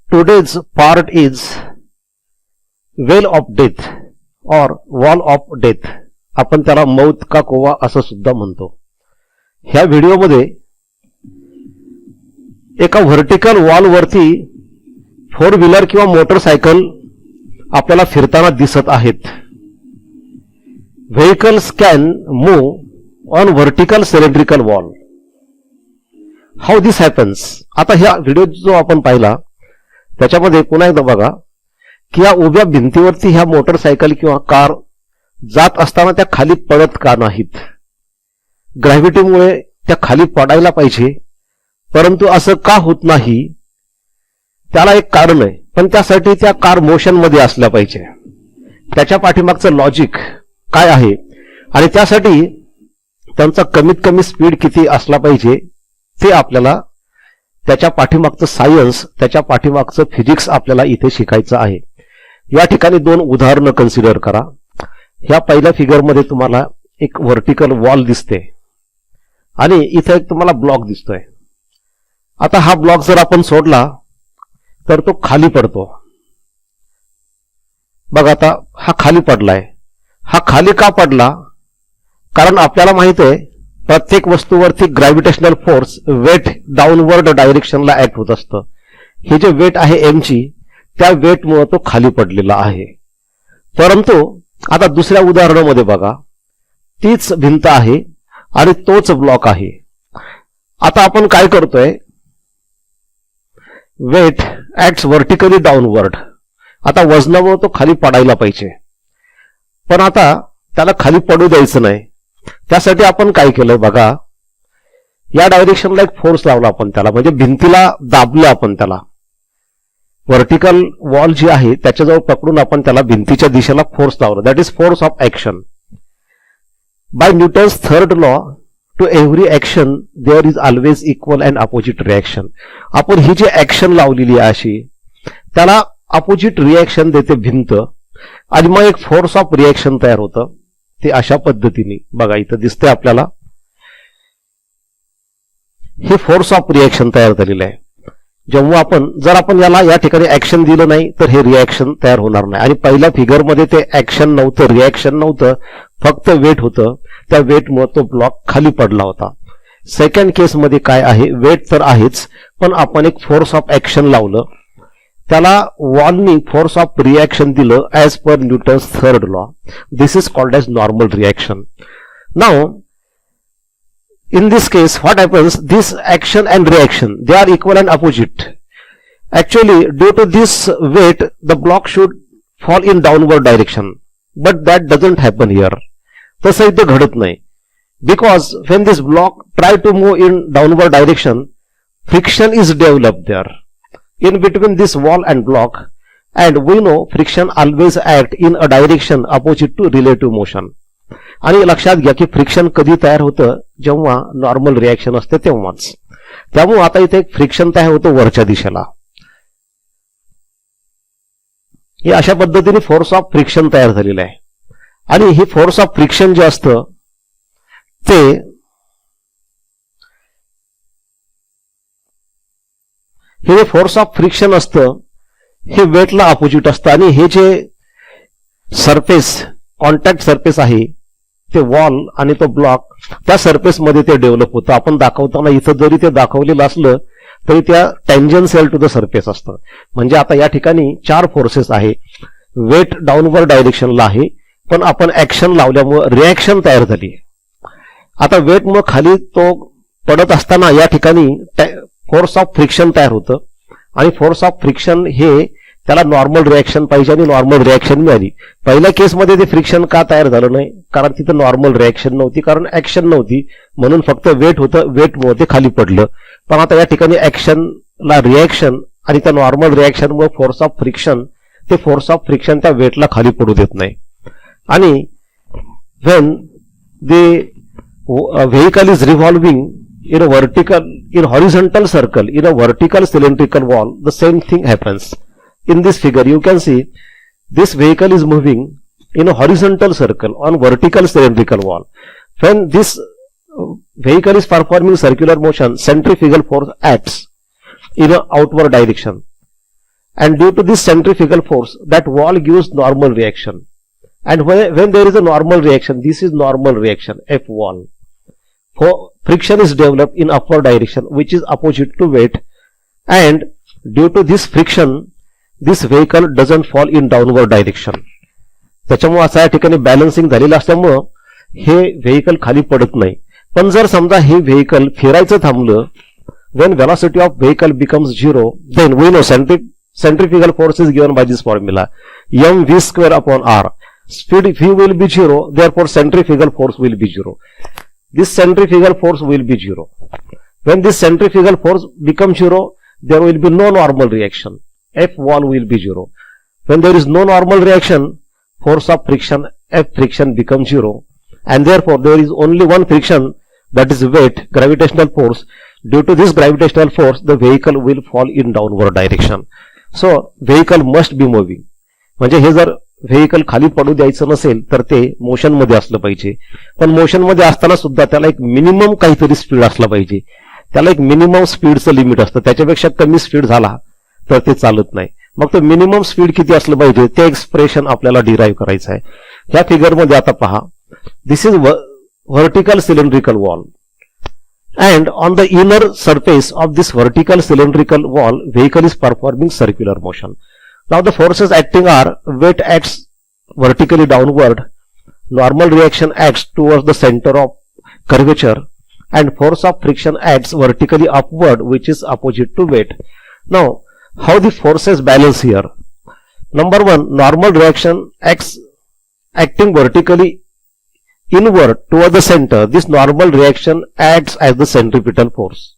Today's part is well of death और wall of death. आपण त्याला मौत का कोवा असं सुद्धा म्हणतो. ह्या व्हिडिओमध्ये एका व्हर्टिकल वॉल वरती फोर व्हीलर किंवा मोटरसायकल आपल्याला फिरताना दिसत आहेत. Vehicles can move on vertical cylindrical wall. How this happens. आता ह्या व्हिडिओ जो आपण पाहिला त्याच्यामध्ये पुन्हा एकदा बघा की या उभ्या भिंतीवरती ह्या मोटरसायकल किंवा कार जात असताना त्या खाली पडत का नाहीत. ग्रॅव्हिटीमुळे त्या खाली पडायला पाहिजे, परंतु असं का होत नाही त्याला एक कारण आहे. पण त्यासाठी त्या कार मोशन मध्ये असल्या पाहिजे. त्याच्या पाठीमागचं लॉजिक काय आहे आणि त्यासाठी त्यांचा कमीत कमी स्पीड किती असला पाहिजे ते आपल्याला त्याच्या पाठीमागचं सायन्स, त्याच्या पाठीमागचं फिजिक्स आपल्याला इथे शिकायचं आहे. या ठिकाणी दोन उदाहरणं कन्सिडर करा. ह्या पहिल्या फिगरमध्ये तुम्हाला एक व्हर्टिकल वॉल दिसते आणि इथे एक तुम्हाला ब्लॉक दिसतोय. आता हा ब्लॉक जर आपण सोडला तर तो खाली पडतो. बघा आता हा खाली पडलाय. हा खाली का पडला? कारण आपल्याला माहित आहे प्रत्येक वस्तूवरती ग्रॅव्हिटेशनल फोर्स वेट डाऊनवर्ड डायरेक्शनला ऍक्ट होत असतं. हे जे वेट आहे एम ची, त्या वेटमुळे तो खाली पडलेला आहे. परंतु आता दुसऱ्या उदाहरणामध्ये बघा, तीच भिंत आहे आणि तोच ब्लॉक आहे. आता आपण काय करतोय, वेट ऍक्ट्स व्हर्टिकली डाऊनवर्ड. आता वजनामुळे तो खाली पडायला पाहिजे, पण आता त्याला खाली पडू द्यायचं नाही. त्यासाठी आपण काय केलंय बघा, या डायरेक्शनला एक फोर्स लावला आपण त्याला, म्हणजे भिंतीला दाबलं आपण त्याला. व्हर्टिकल वॉल जी आहे त्याच्याजवळ पकडून आपण त्याला भिंतीच्या दिशेला फोर्स लावला. That is force of action. By Newton's third law, to every action there is always equal and opposite reaction. आपण ही जी ऍक्शन लावलेली आहे अशी, त्याला अपोजिट रिॲक्शन देते भिंत आणि मग एक फोर्स ऑफ रिॲक्शन तयार होतं. ते अशा पद्धतीने बघा इथं दिसतंय आपल्याला, हे फोर्स ऑफ रिॲक्शन तयार झालेलं आहे. जेव्हा जर आपण याला या ठिकाणी ऍक्शन दिलं नाही तर हे रिॲक्शन तयार होणार नाही. आणि पहिल्या फिगरमध्ये ते ऍक्शन नव्हतं, रिॲक्शन नव्हतं, फक्त वेट होतं. त्या वेटमुळे तो ब्लॉक खाली पडला होता. सेकंड केसमध्ये काय आहे, वेट तर आहेच, पण आपण एक फोर्स ऑफ ऍक्शन लावलं, त्याला वॉलनी फोर्स ऑफ रिॲक्शन दिलं as per Newton's third law. This is called as normal reaction. Now in this case what happens, this action and reaction, they are equal and opposite. Actually due to this weight the block should fall in downward direction, but that doesn't happen here. तसं इथं घडत नाही. Because when this block try to move in downward direction, friction is developed there in between this wall and block, and we know friction always act in a direction opposite to relative motion. आणि लक्षात घ्या की friction कधी तयार होतं, जेव्हा normal reaction असते तेव्हाच. त्यामुळे आता इथे एक फ्रिक्शन तयार होतं वरच्या दिशेला. हे अशा पद्धतीने फोर्स ऑफ फ्रिक्शन तयार झालेलं आहे. आणि हे फोर्स ऑफ फ्रिक्शन जे असतं ते हे जे फोर्स ऑफ फ्रिक्शन असतं हे वेटला अपोजिट असतं. आणि हे जे सरफेस, कॉन्टॅक्ट सरफेस आहे, ते वॉल आणि तो ब्लॉक, त्या सरफेस मध्ये ते डेव्हलप होतं. आपण दाखवताना इथं जरी ते दाखवलेलं असलं तरी त्या टँजन्शियल टू द सरफेस असतं. म्हणजे आता या ठिकाणी चार फोर्सेस आहे. वेट डाऊनवर्ड डायरेक्शनला आहे, पण आपण ऍक्शन लावल्यामुळे रिॲक्शन तयार झाली. आता वेटमुळे खाली तो पडत असताना या ठिकाणी फोर्स ऑफ फ्रिक्शन तयार होतं. आणि फोर्स ऑफ फ्रिक्शन हे त्याला नॉर्मल रिॲक्शन पाहिजे आणि नॉर्मल रिॲक्शन मिळाली. पहिल्या केसमध्ये ते फ्रिक्शन का तयार झालं नाही? कारण तिथं नॉर्मल रिॲक्शन नव्हती, कारण ऍक्शन नव्हती, म्हणून फक्त वेट होतं. वेटमुळे ते खाली पडलं. पण आता या ठिकाणी ऍक्शनला रिॲक्शन आणि त्या नॉर्मल रिॲक्शनमुळे फोर्स ऑफ फ्रिक्शन, ते फोर्स ऑफ फ्रिक्शन त्या वेटला खाली पडू देत नाही. आणि when the vehicle is revolving in a vertical, in horizontal circle, in a vertical cylindrical wall, the same thing happens. In this figure you can see this vehicle is moving in a horizontal circle on vertical cylindrical wall. When this vehicle is performing circular motion, centrifugal force acts in a outward direction. and due to this centrifugal force, that wall gives normal reaction. And when there is a normal reaction, this is normal reaction, F wall. Friction is developed in upward direction, which is opposite to weight, and due to this friction, this vehicle doesn't fall in downward direction. त्याच्यामुळे असा या ठिकाणी balancing झालेलं असल्यामुळं हे vehicle खाली पडत नाही. पण जर समजा हे व्हेकल फिरायचं थांबलं, when velocity of vehicle becomes zero, then we know centrifugal force is given by this formula, mv square upon r. Speed v will be zero, therefore centrifugal force will be zero. This centrifugal force will be zero. When this centrifugal force becomes zero, there will be no normal reaction. F wall will be zero. When there is no normal reaction, force of friction, F friction becomes zero, and therefore there is only one friction, that is weight, gravitational force. Due to this gravitational force, the vehicle will fall in downward direction. So vehicle must be moving. म्हणजे हे जर vehicle खाली पडू द्यायचं नसेल तर ते motion मध्ये असलं पाहिजे. पण मोशन मध्ये असताना सुद्धा त्याला एक मिनिमम काहीतरी स्पीड असला पाहिजे. त्याला एक मिनिमम स्पीडचं लिमिट असतं. त्याच्यापेक्षा कमी स्पीड झाला तर ते चालत नाही. मग तो मिनिमम स्पीड किती असलं पाहिजे ते एक्सप्रेशन आपल्याला डिराईव्ह करायचं आहे. ह्या फिगर मध्ये आता पहा, दिस is vertical cylindrical wall, and on the inner surface of this vertical cylindrical wall, vehicle is performing circular motion. Now the forces acting are, weight acts vertically downward, normal reaction acts towards the center of curvature, and force of friction acts vertically upward, which is opposite to weight. Now how the forces balance here? Number one, normal reaction acting vertically inward toward the center. This normal reaction acts as the centripetal force.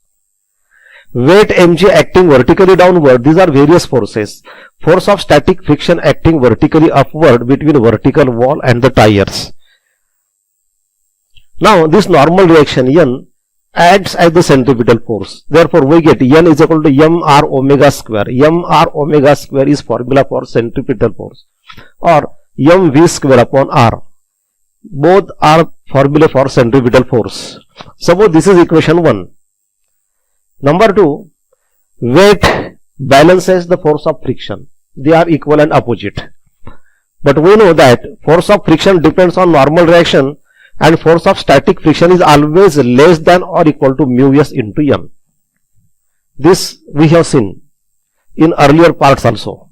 Weight mg acting vertically downward, these are various forces. Force of static friction acting vertically upward between vertical wall and the tires. Now this normal reaction N acts as the centripetal force. Therefore we get N is equal to mr omega square. Mr omega square is formula for centripetal force, or mv square upon r. Both are formula for centripetal force. Suppose this is equation 1. Number 2, weight balances the force of friction. They are equal and opposite. But we know that force of friction depends on normal reaction, and force of static friction is always less than or equal to mu s into m. This we have seen in earlier parts also.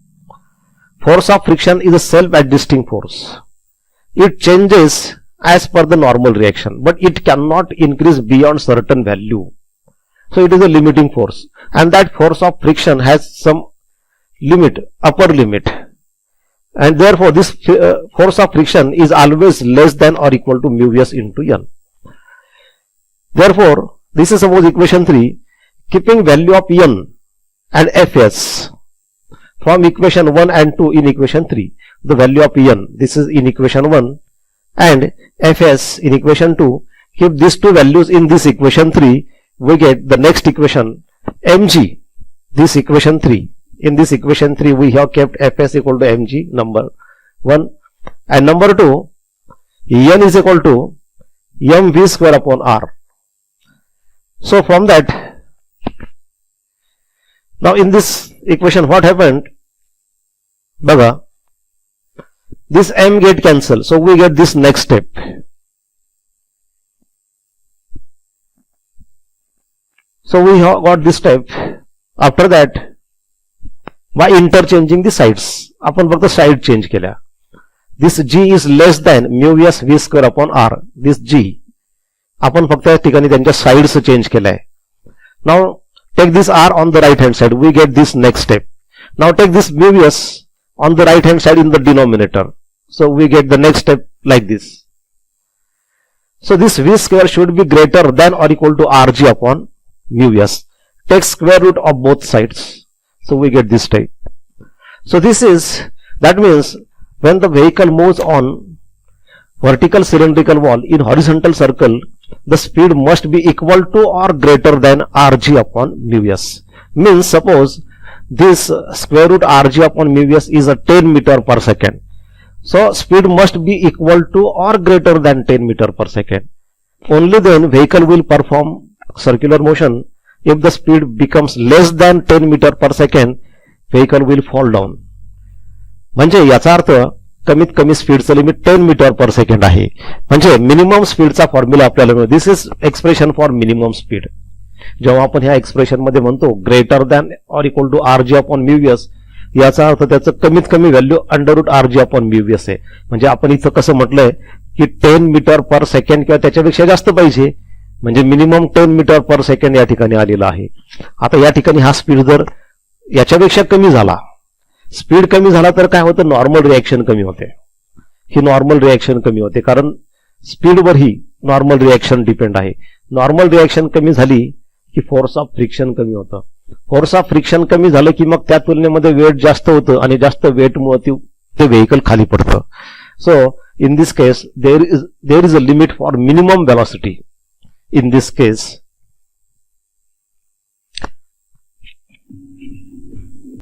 Force of friction is a self-adjusting force. It changes as per the normal reaction, but it cannot increase beyond certain value. So it is a limiting force, and that force of friction has some limit, upper limit, and therefore this force of friction is always less than or equal to mu s into n. Therefore this is suppose equation 3, keeping value of n and fs from equation 1 and 2 in equation 3. The value of n, this is in equation 1, and fs in equation 2. Keep these two values in this equation 3, we get the next equation mg. This equation 3, in this equation 3 we have kept fs equal to mg, number 1, and number 2, n is equal to mv square upon r. So from that, now in this equation what happened? Baga, this m get cancelled, so we get this next step. So we have got this step. After that, by interchanging the sides, आपण फक्त side change केल्या. This g is less than mu s v square upon r. This g आपण फक्त या ठिकाणी त्यांच्या sides change केल्या. Now take this r on the right hand side, we get this next step. Now take this mu s on the right hand side in the denominator. So we get the next step like this. So this v square should be greater than or equal to rg upon mu s. Take square root of both sides. So we get this type. So this is, that means when the vehicle moves on vertical cylindrical wall in horizontal circle, the speed must be equal to or greater than rg upon mu s. Means suppose this square root rg upon mu s is a 10 meter per second. So speed must be equal to or greater than 10 meter per second. Only then vehicle will perform circular motion. If the speed becomes less than 10 meter per second, vehicle will fall down. म्हणजे याचा अर्थ कमीत कमी स्पीडचं limit 10 metre per second आहे. म्हणजे minimum स्पीडचा formula आपल्याला मिळतो. This is expression for minimum speed. जेव्हा आपण ह्या एक्सप्रेशन मध्ये म्हणतो greater than or equal to RG upon mu याचा अर्थ त्याचं कमीत कमी व्हॅल्यू √RG अपॉन म्यू आहे. म्हणजे आपण इथं कसं म्हटलंय की 10 मीटर पर सेकंड किंवा त्याच्यापेक्षा जास्त पाहिजे. म्हणजे मिनिमम 10 मीटर पर सेकंड या ठिकाणी आलेला आहे. आता या ठिकाणी हा स्पीड जर याच्यापेक्षा कमी झाला, स्पीड कमी झाला तर काय होतं, नॉर्मल रिॲक्शन कमी होते. ही नॉर्मल रिॲक्शन कमी होते कारण स्पीडवर ही नॉर्मल रिॲक्शन डिपेंड आहे. नॉर्मल रिॲक्शन कमी झाली की फोर्स ऑफ फ्रिक्शन कमी होतं. फोर्स ऑफ फ्रिक्शन कमी झालं की मग त्या तुलनेमध्ये वेट जास्त होतं आणि जास्त वेटमुळे ते व्हेकल खाली पडतं. So in this case there is a limit for minimum velocity. In this case,